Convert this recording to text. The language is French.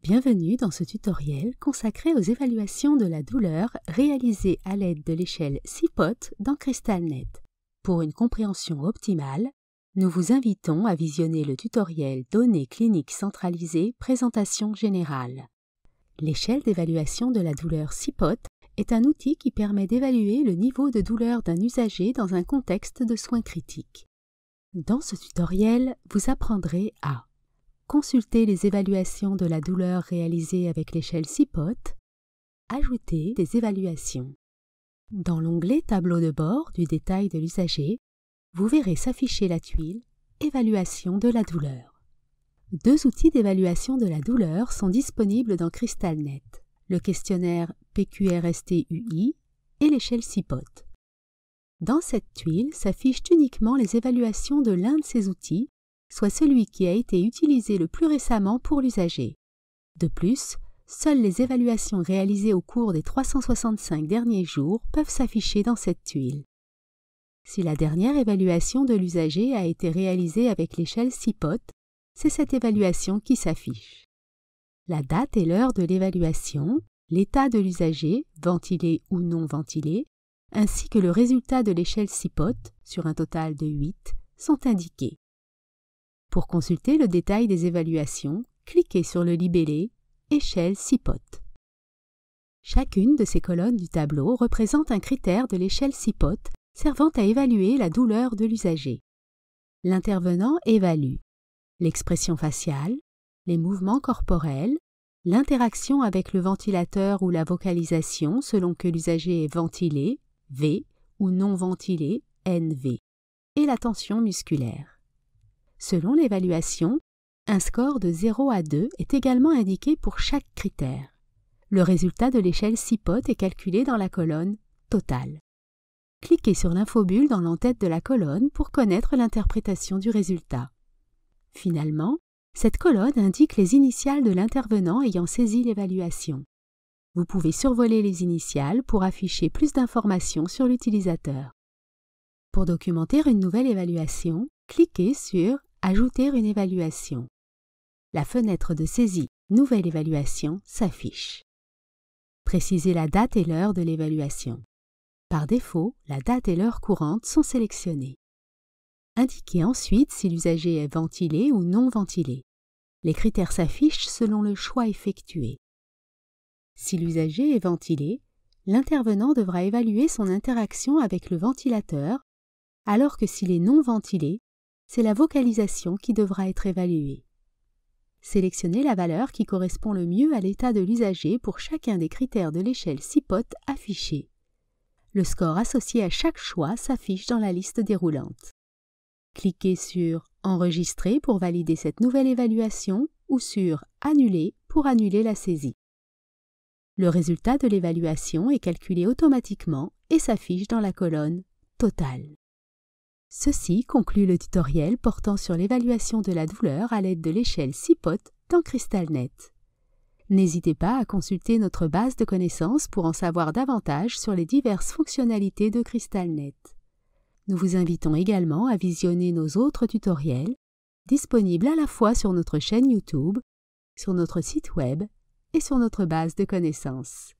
Bienvenue dans ce tutoriel consacré aux évaluations de la douleur réalisées à l'aide de l'échelle CPOT dans CrystalNet. Pour une compréhension optimale, nous vous invitons à visionner le tutoriel Données cliniques centralisées, présentation générale. L'échelle d'évaluation de la douleur CPOT est un outil qui permet d'évaluer le niveau de douleur d'un usager dans un contexte de soins critiques. Dans ce tutoriel, vous apprendrez à consulter les évaluations de la douleur réalisées avec l'échelle CPOT, ajouter des évaluations. Dans l'onglet Tableau de bord du détail de l'usager, vous verrez s'afficher la tuile Évaluation de la douleur. Deux outils d'évaluation de la douleur sont disponibles dans CrystalNet, le questionnaire PQRST-UI et l'échelle CPOT. Dans cette tuile s'affichent uniquement les évaluations de l'un de ces outils, soit celui qui a été utilisé le plus récemment pour l'usager. De plus, seules les évaluations réalisées au cours des 365 derniers jours peuvent s'afficher dans cette tuile. Si la dernière évaluation de l'usager a été réalisée avec l'échelle CPOT, c'est cette évaluation qui s'affiche. La date et l'heure de l'évaluation, l'état de l'usager, ventilé ou non ventilé, ainsi que le résultat de l'échelle CPOT, sur un total de 8, sont indiqués. Pour consulter le détail des évaluations, cliquez sur le libellé « Échelle CPOT ». Chacune de ces colonnes du tableau représente un critère de l'échelle CPOT servant à évaluer la douleur de l'usager. L'intervenant évalue l'expression faciale, les mouvements corporels, l'interaction avec le ventilateur ou la vocalisation selon que l'usager est ventilé, V, ou non ventilé, NV, et la tension musculaire. Selon l'évaluation, un score de 0 à 2 est également indiqué pour chaque critère. Le résultat de l'échelle CPOT est calculé dans la colonne « Total ». Cliquez sur l'infobulle dans l'entête de la colonne pour connaître l'interprétation du résultat. Finalement, cette colonne indique les initiales de l'intervenant ayant saisi l'évaluation. Vous pouvez survoler les initiales pour afficher plus d'informations sur l'utilisateur. Pour documenter une nouvelle évaluation, cliquez sur « Ajouter une évaluation ». La fenêtre de saisie « Nouvelle évaluation » s'affiche. Précisez la date et l'heure de l'évaluation. Par défaut, la date et l'heure courante sont sélectionnées. Indiquez ensuite si l'usager est ventilé ou non ventilé. Les critères s'affichent selon le choix effectué. Si l'usager est ventilé, l'intervenant devra évaluer son interaction avec le ventilateur, alors que s'il est non ventilé, c'est la vocalisation qui devra être évaluée. Sélectionnez la valeur qui correspond le mieux à l'état de l'usager pour chacun des critères de l'échelle CPOT affichés. Le score associé à chaque choix s'affiche dans la liste déroulante. Cliquez sur « Enregistrer » pour valider cette nouvelle évaluation ou sur « Annuler » pour annuler la saisie. Le résultat de l'évaluation est calculé automatiquement et s'affiche dans la colonne « Total ». Ceci conclut le tutoriel portant sur l'évaluation de la douleur à l'aide de l'échelle CPOT dans CrystalNet. N'hésitez pas à consulter notre base de connaissances pour en savoir davantage sur les diverses fonctionnalités de CrystalNet. Nous vous invitons également à visionner nos autres tutoriels, disponibles à la fois sur notre chaîne YouTube, sur notre site web et sur notre base de connaissances.